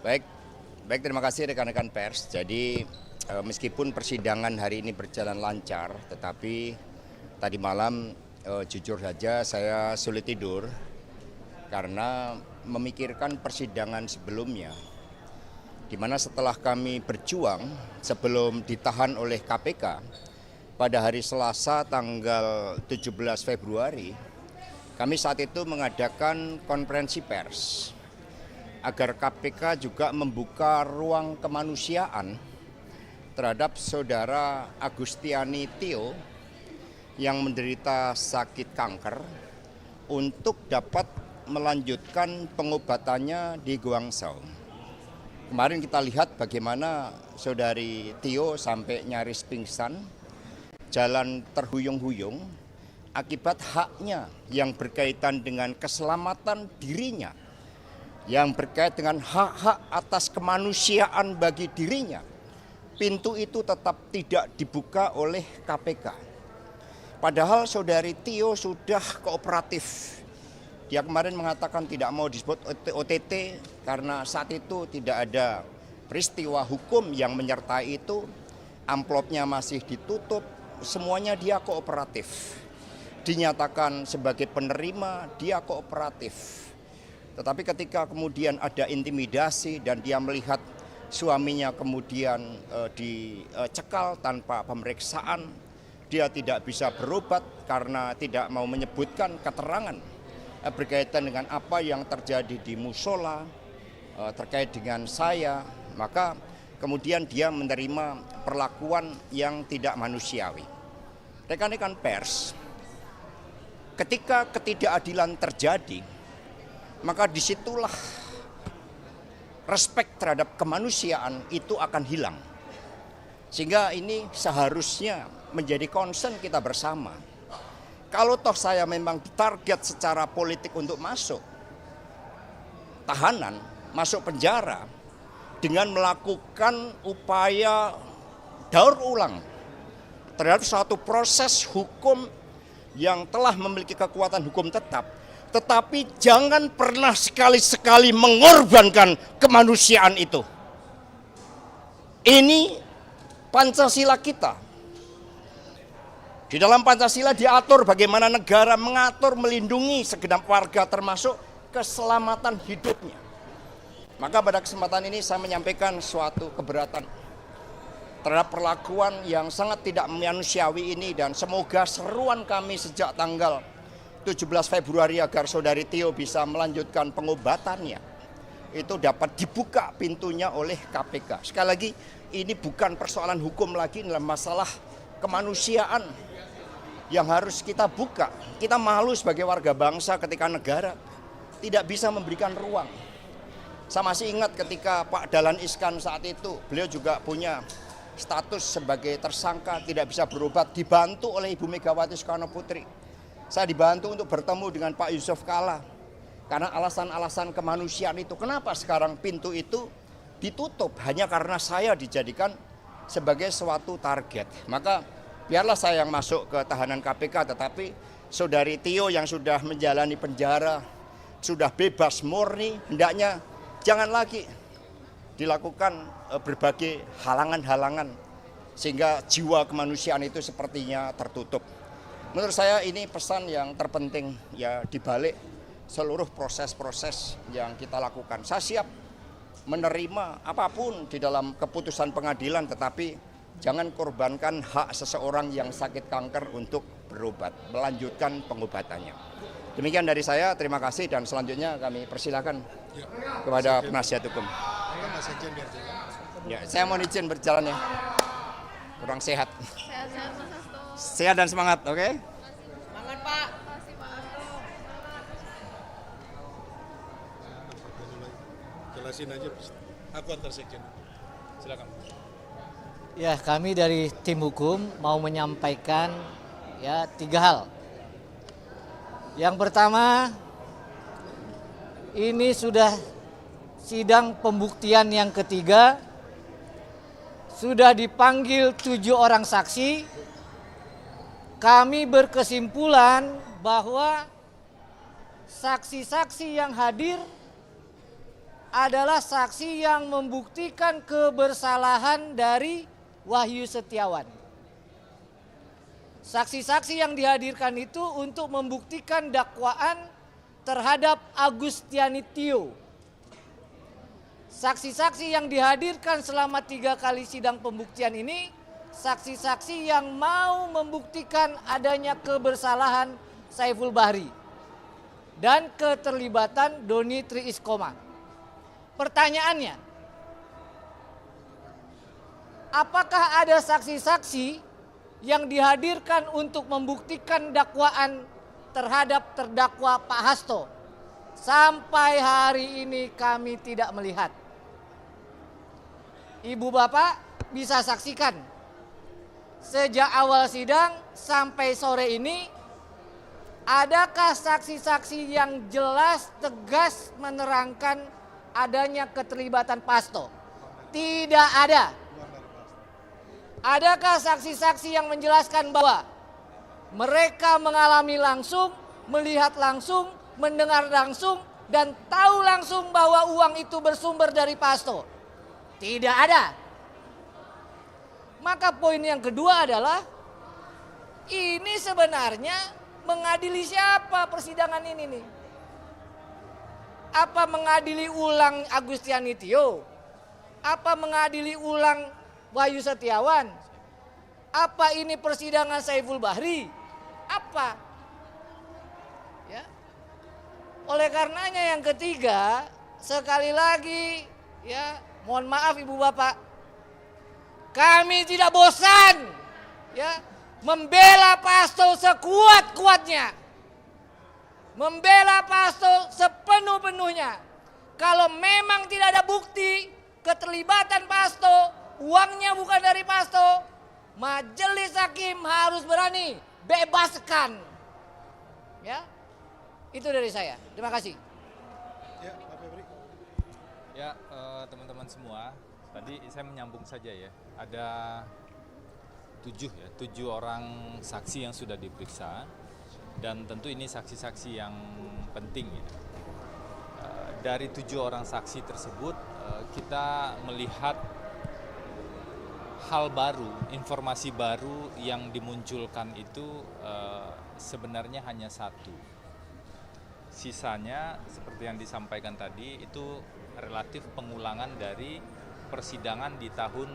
Baik, baik terima kasih rekan-rekan pers. Jadi meskipun persidangan hari ini berjalan lancar, tetapi tadi malam jujur saja saya sulit tidur karena memikirkan persidangan sebelumnya. Di mana setelah kami berjuang sebelum ditahan oleh KPK pada hari Selasa tanggal 17 Februari, kami saat itu mengadakan konferensi pers agar KPK juga membuka ruang kemanusiaan terhadap saudara Agustiani Tio yang menderita sakit kanker untuk dapat melanjutkan pengobatannya di Guangzhou. Kemarin kita lihat bagaimana saudari Tio sampai nyaris pingsan, jalan terhuyung-huyung akibat haknya yang berkaitan dengan keselamatan dirinya, yang berkait dengan hak-hak atas kemanusiaan bagi dirinya. Pintu itu tetap tidak dibuka oleh KPK. Padahal saudari Tio sudah kooperatif. Dia kemarin mengatakan tidak mau disebut OTT karena saat itu tidak ada peristiwa hukum yang menyertai itu. Amplopnya masih ditutup, semuanya dia kooperatif. Dinyatakan sebagai penerima, dia kooperatif. Tetapi ketika kemudian ada intimidasi dan dia melihat suaminya kemudian dicekal tanpa pemeriksaan, dia tidak bisa berobat karena tidak mau menyebutkan keterangan berkaitan dengan apa yang terjadi di musola terkait dengan saya, maka kemudian dia menerima perlakuan yang tidak manusiawi. Rekan-rekan pers, ketika ketidakadilan terjadi, maka disitulah respek terhadap kemanusiaan itu akan hilang. Sehingga ini seharusnya menjadi concern kita bersama. Kalau toh saya memang ditarget secara politik untuk masuk tahanan, masuk penjara, dengan melakukan upaya daur ulang terhadap suatu proses hukum yang telah memiliki kekuatan hukum tetap, tetapi jangan pernah sekali-sekali mengorbankan kemanusiaan itu. Ini Pancasila kita. Di dalam Pancasila diatur bagaimana negara mengatur, melindungi segenap warga termasuk keselamatan hidupnya. Maka pada kesempatan ini saya menyampaikan suatu keberatan terhadap perlakuan yang sangat tidak manusiawi ini, dan semoga seruan kami sejak tanggal 17 Februari agar saudari Tio bisa melanjutkan pengobatannya itu dapat dibuka pintunya oleh KPK. Sekali lagi, ini bukan persoalan hukum lagi, dalam masalah kemanusiaan yang harus kita buka. Kita malu sebagai warga bangsa ketika negara tidak bisa memberikan ruang. Saya masih ingat ketika Pak Dahlan Iskan saat itu, beliau juga punya status sebagai tersangka, tidak bisa berobat, dibantu oleh Ibu Megawati Soekarno Putri. Saya dibantu untuk bertemu dengan Pak Yusuf Kalla karena alasan-alasan kemanusiaan itu. Kenapa sekarang pintu itu ditutup hanya karena saya dijadikan sebagai suatu target? Maka biarlah saya yang masuk ke tahanan KPK, tetapi saudari Tio yang sudah menjalani penjara, sudah bebas murni, hendaknya jangan lagi dilakukan berbagai halangan-halangan sehingga jiwa kemanusiaan itu sepertinya tertutup. Menurut saya ini pesan yang terpenting ya di balik seluruh proses-proses yang kita lakukan. Saya siap menerima apapun di dalam keputusan pengadilan, tetapi jangan korbankan hak seseorang yang sakit kanker untuk berobat, melanjutkan pengobatannya. Demikian dari saya, terima kasih, dan selanjutnya kami persilakan kepada penasihat hukum. Ya, saya mohon izin berjalan ya. Kurang sehat. Sehat dan semangat, oke? Okay? Semangat, Pak. Jelasin aja, aku antar sekjen. Silakan. Ya, kami dari tim hukum mau menyampaikan ya 3 hal. Yang pertama, ini sudah sidang pembuktian yang ketiga, sudah dipanggil 7 orang saksi. Kami berkesimpulan bahwa saksi-saksi yang hadir adalah saksi yang membuktikan kebersalahan dari Wahyu Setiawan. Saksi-saksi yang dihadirkan itu untuk membuktikan dakwaan terhadap Agustiani Tio. Saksi-saksi yang dihadirkan selama 3 kali sidang pembuktian ini, saksi-saksi yang mau membuktikan adanya kebersalahan Saiful Bahri dan keterlibatan Doni Tri Iskoma. Pertanyaannya, apakah ada saksi-saksi yang dihadirkan untuk membuktikan dakwaan terhadap terdakwa Pak Hasto? Sampai hari ini kami tidak melihat. Ibu bapak bisa saksikan, sejak awal sidang sampai sore ini, adakah saksi-saksi yang jelas tegas menerangkan adanya keterlibatan Pak Hasto? Tidak ada. Adakah saksi-saksi yang menjelaskan bahwa mereka mengalami langsung, melihat langsung, mendengar langsung, dan tahu langsung bahwa uang itu bersumber dari Pak Hasto? Tidak ada. Maka poin yang kedua adalah, ini sebenarnya mengadili siapa persidangan ini nih? Apa mengadili ulang Agustiani Tio? Apa mengadili ulang Wahyu Setiawan? Apa ini persidangan Saiful Bahri? Apa? Ya. Oleh karenanya yang ketiga, sekali lagi ya, mohon maaf Ibu Bapak, kami tidak bosan ya membela Pak Hasto sekuat-kuatnya. Membela Pak Hasto sepenuh-penuhnya. Kalau memang tidak ada bukti keterlibatan Pak Hasto, uangnya bukan dari Pak Hasto, majelis hakim harus berani bebaskan. Ya, itu dari saya. Terima kasih. Ya, Pak Febri. Ya, teman-teman semua, tadi saya menyambung saja ya. Ada 7 orang saksi yang sudah diperiksa. Dan tentu ini saksi-saksi yang penting ya. Dari 7 orang saksi tersebut kita melihat hal baru, informasi baru yang dimunculkan itu sebenarnya hanya 1. Sisanya seperti yang disampaikan tadi itu relatif pengulangan dari persidangan di tahun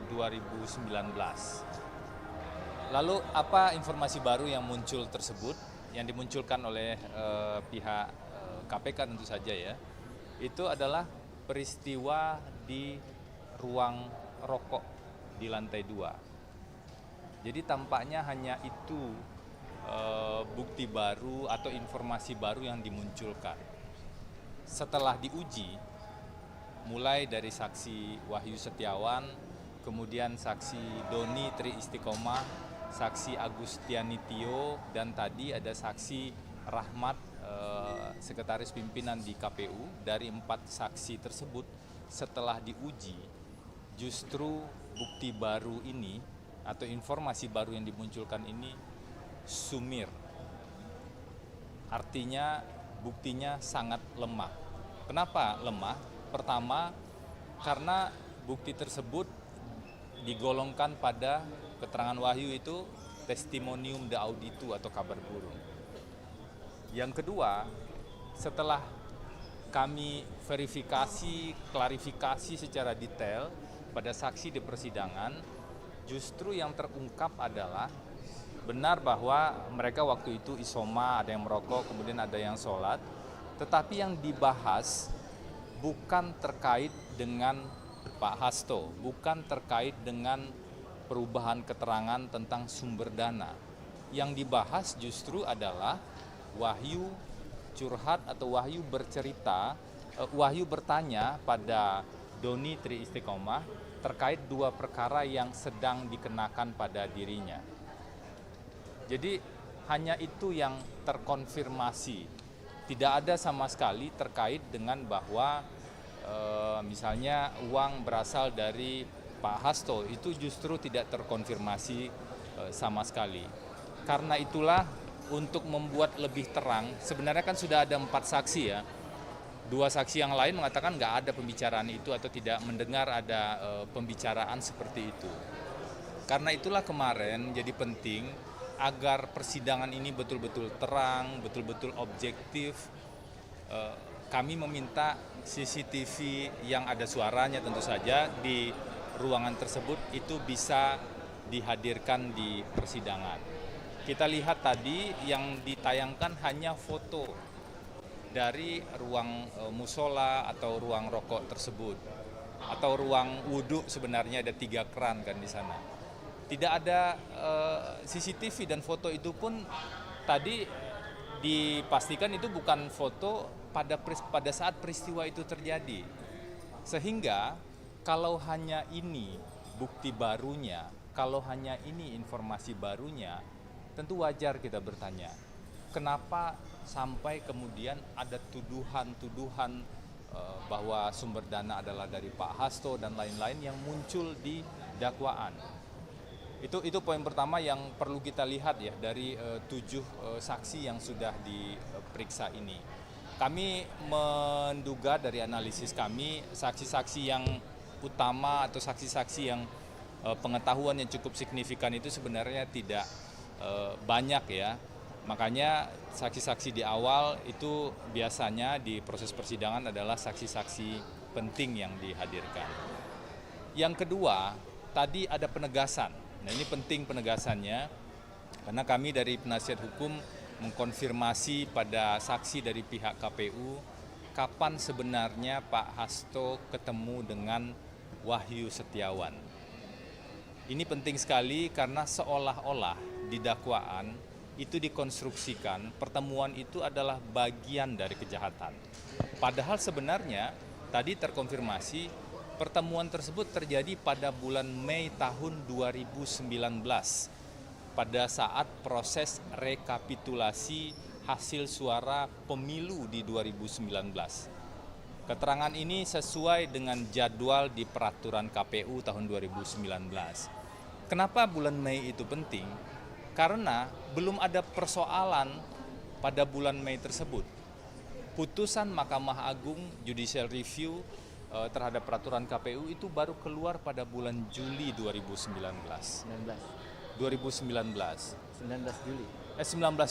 2019. Lalu apa informasi baru yang muncul tersebut, yang dimunculkan oleh pihak KPK tentu saja ya, itu adalah peristiwa di ruang rokok di lantai 2. Jadi tampaknya hanya itu bukti baru atau informasi baru yang dimunculkan. Setelah diuji, mulai dari saksi Wahyu Setiawan, kemudian saksi Doni Tri Istiqomah, saksi Agustiani Tio, dan tadi ada saksi Rahmat, sekretaris pimpinan di KPU. Dari 4 saksi tersebut, setelah diuji, justru bukti baru ini atau informasi baru yang dimunculkan ini sumir. Artinya buktinya sangat lemah. Kenapa lemah? Pertama, karena bukti tersebut digolongkan pada keterangan Wahyu itu testimonium de auditu atau kabar burung. Yang kedua, setelah kami verifikasi, klarifikasi secara detail pada saksi di persidangan, justru yang terungkap adalah benar bahwa mereka waktu itu isoma, ada yang merokok, kemudian ada yang sholat, tetapi yang dibahas bukan terkait dengan Pak Hasto, bukan terkait dengan perubahan keterangan tentang sumber dana. Yang dibahas justru adalah Wahyu curhat atau Wahyu bercerita, Wahyu bertanya pada Doni Tri Istiqomah terkait 2 perkara yang sedang dikenakan pada dirinya. Jadi hanya itu yang terkonfirmasi. Tidak ada sama sekali terkait dengan bahwa misalnya uang berasal dari Pak Hasto, itu justru tidak terkonfirmasi sama sekali. Karena itulah untuk membuat lebih terang, sebenarnya kan sudah ada 4 saksi ya. Dua saksi yang lain mengatakan nggak ada pembicaraan itu atau tidak mendengar ada pembicaraan seperti itu. Karena itulah kemarin jadi penting agar persidangan ini betul-betul terang, betul-betul objektif. Kami meminta CCTV yang ada suaranya tentu saja di ruangan tersebut itu bisa dihadirkan di persidangan. Kita lihat tadi yang ditayangkan hanya foto dari ruang musola atau ruang rokok tersebut, atau ruang wudhu. Sebenarnya ada 3 keran kan di sana. Tidak ada CCTV, dan foto itu pun tadi dipastikan itu bukan foto pada saat peristiwa itu terjadi. Sehingga kalau hanya ini bukti barunya, kalau hanya ini informasi barunya, tentu wajar kita bertanya, kenapa sampai kemudian ada tuduhan-tuduhan bahwa sumber dana adalah dari Pak Hasto dan lain-lain yang muncul di dakwaan. Itu poin pertama yang perlu kita lihat ya dari 7 saksi yang sudah diperiksa ini. Kami menduga dari analisis kami, saksi-saksi yang utama atau saksi-saksi yang pengetahuan yang cukup signifikan itu sebenarnya tidak banyak ya. Makanya saksi-saksi di awal itu biasanya di proses persidangan adalah saksi-saksi penting yang dihadirkan. Yang kedua, tadi ada penegasan. Nah, ini penting penegasannya karena kami dari penasihat hukum mengkonfirmasi pada saksi dari pihak KPU kapan sebenarnya Pak Hasto ketemu dengan Wahyu Setiawan. Ini penting sekali karena seolah-olah di dakwaan itu dikonstruksikan pertemuan itu adalah bagian dari kejahatan. Padahal sebenarnya tadi terkonfirmasi pertemuan tersebut terjadi pada bulan Mei tahun 2019 pada saat proses rekapitulasi hasil suara pemilu di 2019. Keterangan ini sesuai dengan jadwal di peraturan KPU tahun 2019. Kenapa bulan Mei itu penting? Karena belum ada persoalan pada bulan Mei tersebut. Putusan Mahkamah Agung Judicial Review terhadap peraturan KPU itu baru keluar pada bulan Juli 2019. 19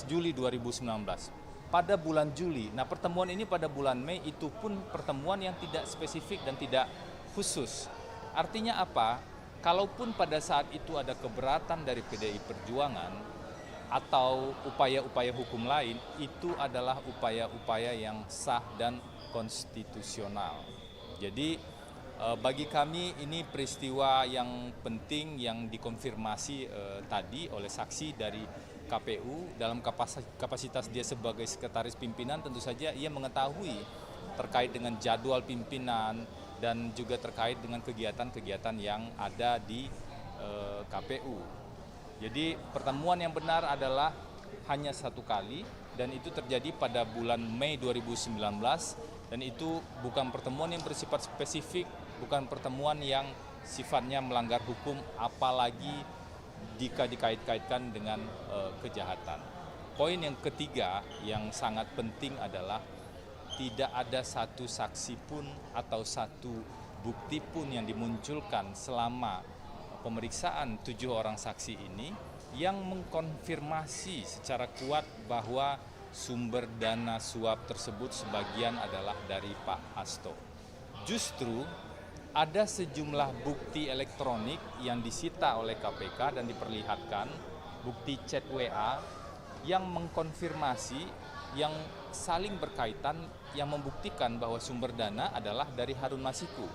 Juli 2019. Pada bulan Juli. Nah, pertemuan ini pada bulan Mei itu pun pertemuan yang tidak spesifik dan tidak khusus. Artinya apa? Kalaupun pada saat itu ada keberatan dari PDI Perjuangan atau upaya-upaya hukum lain, itu adalah upaya-upaya yang sah dan konstitusional. Jadi bagi kami ini peristiwa yang penting yang dikonfirmasi tadi oleh saksi dari KPU dalam kapasitas dia sebagai sekretaris pimpinan. Tentu saja ia mengetahui terkait dengan jadwal pimpinan dan juga terkait dengan kegiatan-kegiatan yang ada di KPU. Jadi pertemuan yang benar adalah hanya 1 kali dan itu terjadi pada bulan Mei 2019 dan itu bukan pertemuan yang bersifat spesifik, bukan pertemuan yang sifatnya melanggar hukum apalagi jika dikait-kaitkan dengan kejahatan. Poin yang ketiga yang sangat penting adalah tidak ada satu saksi pun atau satu bukti pun yang dimunculkan selama pemeriksaan 7 orang saksi ini yang mengkonfirmasi secara kuat bahwa sumber dana suap tersebut sebagian adalah dari Pak Hasto. Justru ada sejumlah bukti elektronik yang disita oleh KPK dan diperlihatkan, bukti chat WA yang mengkonfirmasi, yang saling berkaitan, yang membuktikan bahwa sumber dana adalah dari Harun Masiku.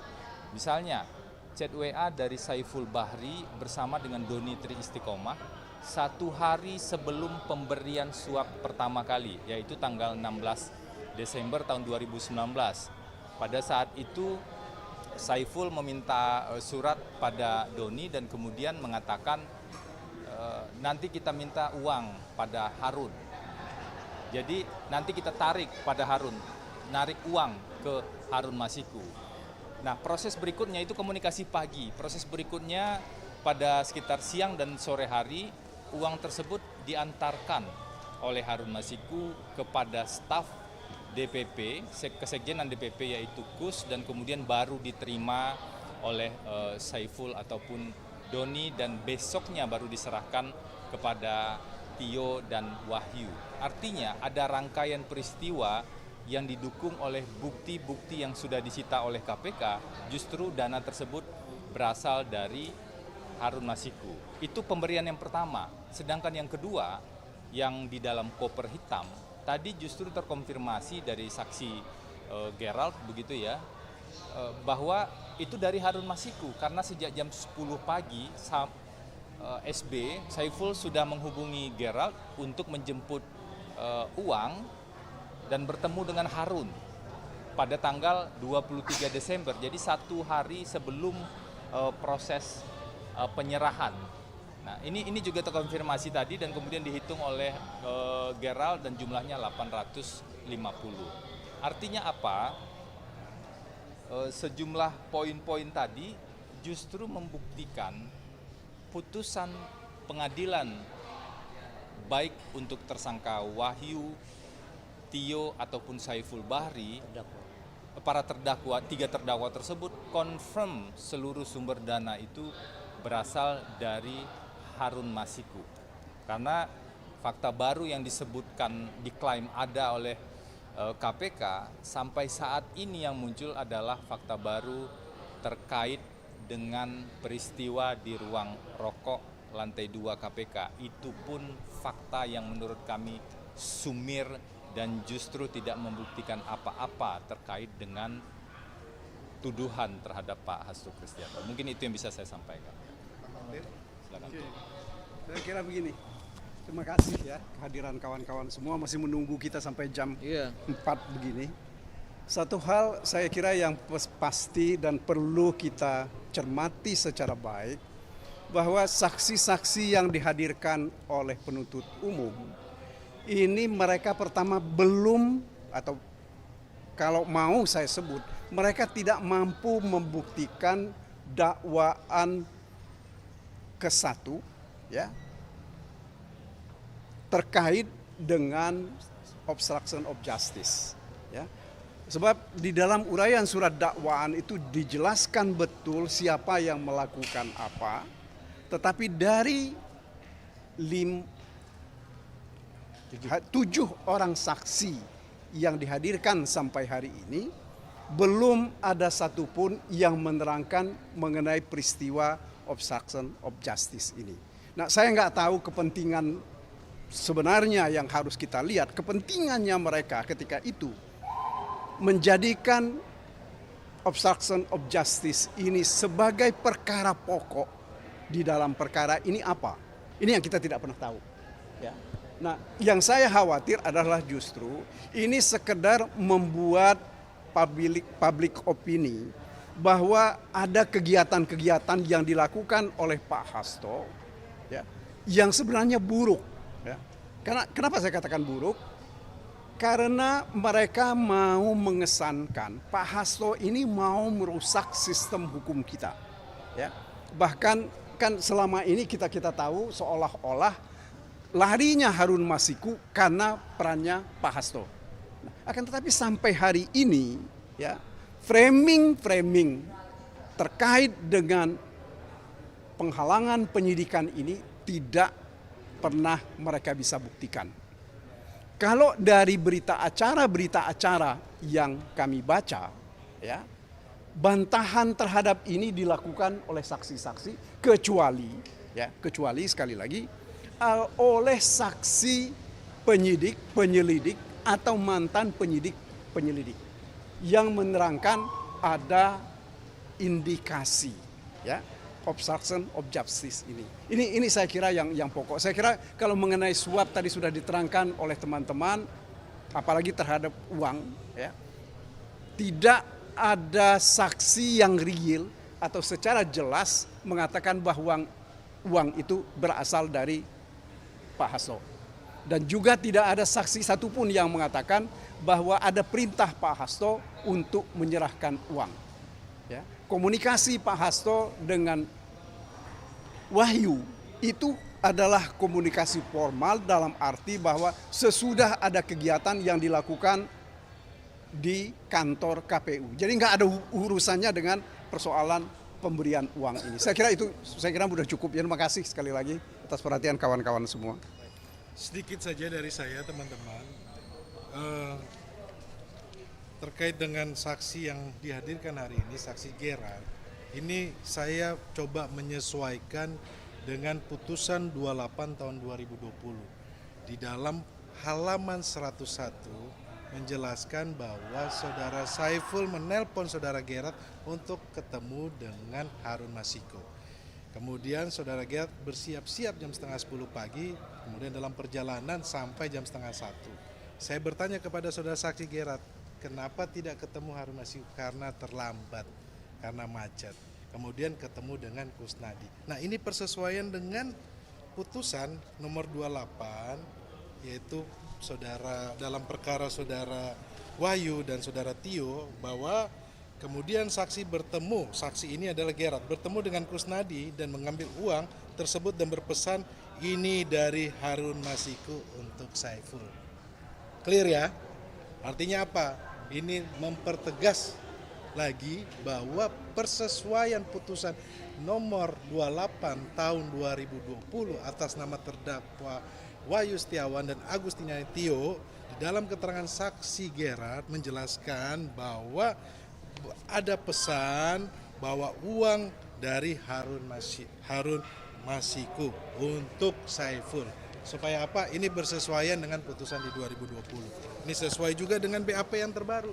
Misalnya, chat WA dari Saiful Bahri bersama dengan Doni Tri Istiqomah 1 hari sebelum pemberian suap pertama kali, yaitu tanggal 16 Desember tahun 2019. Pada saat itu, Saiful meminta surat pada Doni dan kemudian mengatakan nanti kita minta uang pada Harun. Jadi nanti kita tarik pada Harun, narik uang ke Harun Masiku. Nah, proses berikutnya itu komunikasi pagi. Proses berikutnya pada sekitar siang dan sore hari, uang tersebut diantarkan oleh Harun Masiku kepada staf DPP, kesekjenan DPP yaitu Kus, dan kemudian baru diterima oleh Saiful ataupun Doni, dan besoknya baru diserahkan kepada Tio dan Wahyu. Artinya ada rangkaian peristiwa yang didukung oleh bukti-bukti yang sudah disita oleh KPK, justru dana tersebut berasal dari Harun Masiku. Itu pemberian yang pertama. Sedangkan yang kedua, yang di dalam koper hitam, tadi justru terkonfirmasi dari saksi Gerald begitu ya, bahwa itu dari Harun Masiku, karena sejak jam 10 pagi SB, Saiful sudah menghubungi Gerald untuk menjemput uang dan bertemu dengan Harun pada tanggal 23 Desember, jadi 1 hari sebelum proses penyerahan. Nah, ini juga terkonfirmasi tadi dan kemudian dihitung oleh Gerald dan jumlahnya 850. Artinya apa? Sejumlah poin-poin tadi justru membuktikan putusan pengadilan baik untuk tersangka Wahyu, Tio ataupun Saiful Bahri, para terdakwa, 3 terdakwa tersebut confirm seluruh sumber dana itu berasal dari Harun Masiku. Karena fakta baru yang disebutkan, diklaim ada oleh KPK, sampai saat ini yang muncul adalah fakta baru terkait dengan peristiwa di ruang rokok lantai 2 KPK. Itu pun fakta yang menurut kami sumir dan justru tidak membuktikan apa-apa terkait dengan tuduhan terhadap Pak Hasto Kristianto. Mungkin itu yang bisa saya sampaikan. Silakan. Saya kira begini, terima kasih ya kehadiran kawan-kawan semua masih menunggu kita sampai jam 4 begini. Satu hal saya kira yang pasti dan perlu kita cermati secara baik, bahwa saksi-saksi yang dihadirkan oleh penuntut umum ini mereka pertama belum, atau kalau mau saya sebut, mereka tidak mampu membuktikan dakwaan ke-1 ya, terkait dengan obstruction of justice ya. Sebab di dalam uraian surat dakwaan itu dijelaskan betul siapa yang melakukan apa, tetapi dari 7 orang saksi yang dihadirkan sampai hari ini, belum ada satupun yang menerangkan mengenai peristiwa obstruction of justice ini. Nah, saya nggak tahu kepentingan sebenarnya yang harus kita lihat, kepentingannya mereka ketika itu menjadikan obstruction of justice ini sebagai perkara pokok di dalam perkara ini apa? Ini yang kita tidak pernah tahu. Ya. Nah, yang saya khawatir adalah justru ini sekedar membuat public opini bahwa ada kegiatan-kegiatan yang dilakukan oleh Pak Hasto ya, yang sebenarnya buruk. Ya. Kenapa saya katakan buruk? Karena mereka mau mengesankan Pak Hasto ini mau merusak sistem hukum kita. Ya. Bahkan kan selama ini kita tahu seolah-olah larinya Harun Masiku karena perannya Pak Hasto. Akan tetapi sampai hari ini ya, framing terkait dengan penghalangan penyidikan ini tidak pernah mereka bisa buktikan. Kalau dari berita acara yang kami baca, ya, bantahan terhadap ini dilakukan oleh saksi-saksi kecuali sekali lagi oleh saksi penyelidik atau mantan penyelidik yang menerangkan ada indikasi ya obstruction of justice ini. Ini saya kira yang pokok. Saya kira kalau mengenai suap tadi sudah diterangkan oleh teman-teman, apalagi terhadap uang, ya, tidak ada saksi yang real atau secara jelas mengatakan bahwa uang itu berasal dari Pak Hasto. Dan juga tidak ada saksi satupun yang mengatakan bahwa ada perintah Pak Hasto untuk menyerahkan uang. Ya. Komunikasi Pak Hasto dengan Wahyu itu adalah komunikasi formal dalam arti bahwa sesudah ada kegiatan yang dilakukan di kantor KPU. Jadi nggak ada urusannya dengan persoalan pemberian uang ini. Saya kira sudah cukup. Ya, terima kasih sekali lagi atas perhatian kawan-kawan semua. Sedikit saja dari saya, teman-teman. Terkait dengan saksi yang dihadirkan hari ini, saksi Gerard, ini saya coba menyesuaikan dengan putusan 28 tahun 2020. Di dalam halaman 101 menjelaskan bahwa saudara Saiful menelpon saudara Gerard untuk ketemu dengan Harun Masiku. Kemudian saudara Gerard bersiap-siap jam setengah 10 pagi, kemudian dalam perjalanan sampai jam setengah 1. Saya bertanya kepada saudara saksi Gerard, kenapa tidak ketemu Harun Masiku? Karena terlambat, karena macet. Kemudian ketemu dengan Kusnadi. Nah, ini persesuaian dengan putusan nomor 28, yaitu saudara dalam perkara saudara Wahyu dan saudara Tio, bahwa kemudian saksi ini adalah Gerard, bertemu dengan Kusnadi dan mengambil uang tersebut dan berpesan, ini dari Harun Masiku untuk Saiful. Clear ya? Artinya apa? Ini mempertegas lagi bahwa persesuaian putusan nomor 28 tahun 2020 atas nama terdakwa Wahyu Setiawan dan Agustinus Tio di dalam keterangan saksi Gerard menjelaskan bahwa ada pesan bahwa uang dari Harun Masiku untuk Saiful. Supaya apa? Ini bersesuaian dengan putusan di 2020. Ini sesuai juga dengan BAP yang terbaru.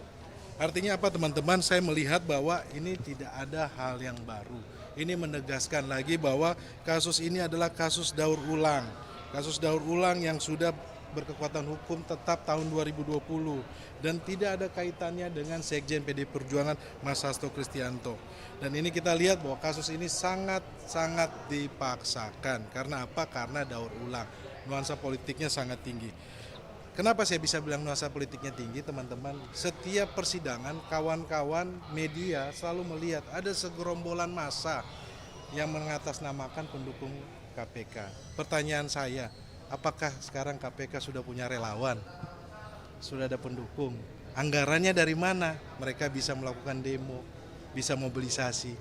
Artinya apa, teman-teman? Saya melihat bahwa ini tidak ada hal yang baru. Ini menegaskan lagi bahwa kasus ini adalah kasus daur ulang. Kasus daur ulang yang sudah berkekuatan hukum tetap tahun 2020 dan tidak ada kaitannya dengan Sekjen PD Perjuangan Mas Hasto Kristianto. Dan ini kita lihat bahwa kasus ini sangat dipaksakan. Karena apa? Karena daur ulang. Nuansa politiknya sangat tinggi. Kenapa saya bisa bilang nuansa politiknya tinggi, teman-teman? Setiap persidangan kawan-kawan media selalu melihat ada segerombolan massa yang mengatasnamakan pendukung KPK. Pertanyaan saya, apakah sekarang KPK sudah punya relawan? Sudah ada pendukung? Anggarannya dari mana? Mereka bisa melakukan demo, bisa mobilisasi.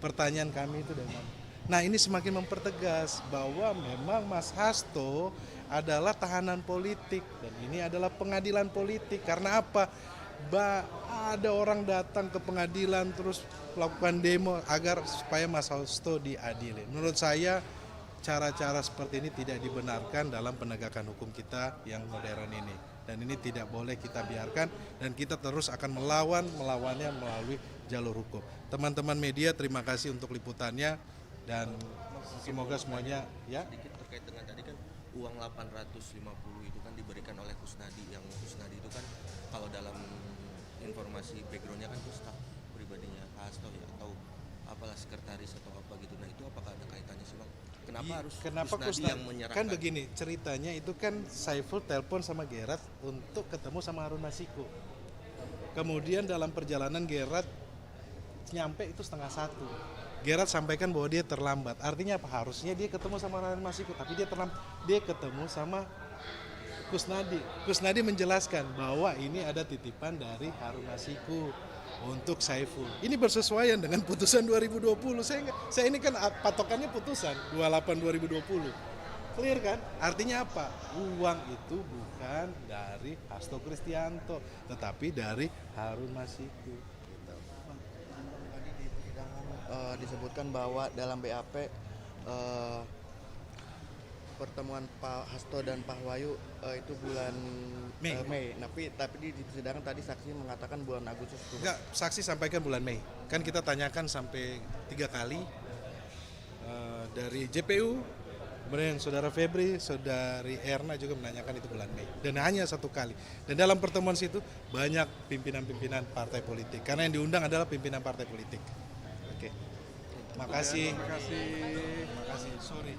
Pertanyaan kami itu dari mana? Nah, ini semakin mempertegas bahwa memang Mas Hasto adalah tahanan politik dan ini adalah pengadilan politik. Karena apa? Ada orang datang ke pengadilan terus melakukan demo agar supaya Mas Hasto diadili. Menurut saya cara-cara seperti ini tidak dibenarkan dalam penegakan hukum kita yang modern ini. Dan ini tidak boleh kita biarkan dan kita terus akan melawannya melalui jalur hukum. Teman-teman media, terima kasih untuk liputannya dan semoga semuanya ya. Sedikit terkait dengan tadi kan uang 850 itu kan diberikan oleh Kusnadi, yang Kusnadi itu kan kalau dalam informasi backgroundnya kan itu staf pribadinya Pak Hasto ya, atau apalah sekretaris atau apa gitu. Nah, itu apakah ada kaitannya sih, Bang? Kenapa Kusnadi yang menyerahkan? Kan begini, ceritanya itu kan Saiful telepon sama Gerard untuk ketemu sama Harun Masiku. Kemudian dalam perjalanan Gerard nyampe itu 12:30. Gerard sampaikan bahwa dia terlambat. Artinya apa? Harusnya dia ketemu sama Harun Masiku, tapi dia ketemu sama Kusnadi. Kusnadi menjelaskan bahwa ini ada titipan dari Harun Masiku untuk Saiful. Ini bersesuaian dengan putusan 2020. Saya ini kan patokannya putusan 28 2020. Clear kan? Artinya apa? Uang itu bukan dari Hasto Kristianto, tetapi dari Harun Masiku. Tadi di persidangan disebutkan bahwa dalam BAP pertemuan Pak Hasto dan Pak Wahyu itu bulan Mei. Tapi di persidangan tadi saksi mengatakan bulan Agustus. Enggak, saksi sampaikan bulan Mei. Kan kita tanyakan sampai 3 kali dari JPU, kemudian saudara Febri, saudari Erna juga menanyakan itu bulan Mei. Dan hanya 1 kali. Dan dalam pertemuan situ banyak pimpinan-pimpinan partai politik. Karena yang diundang adalah pimpinan partai politik. Oke. Terima kasih. Sorry.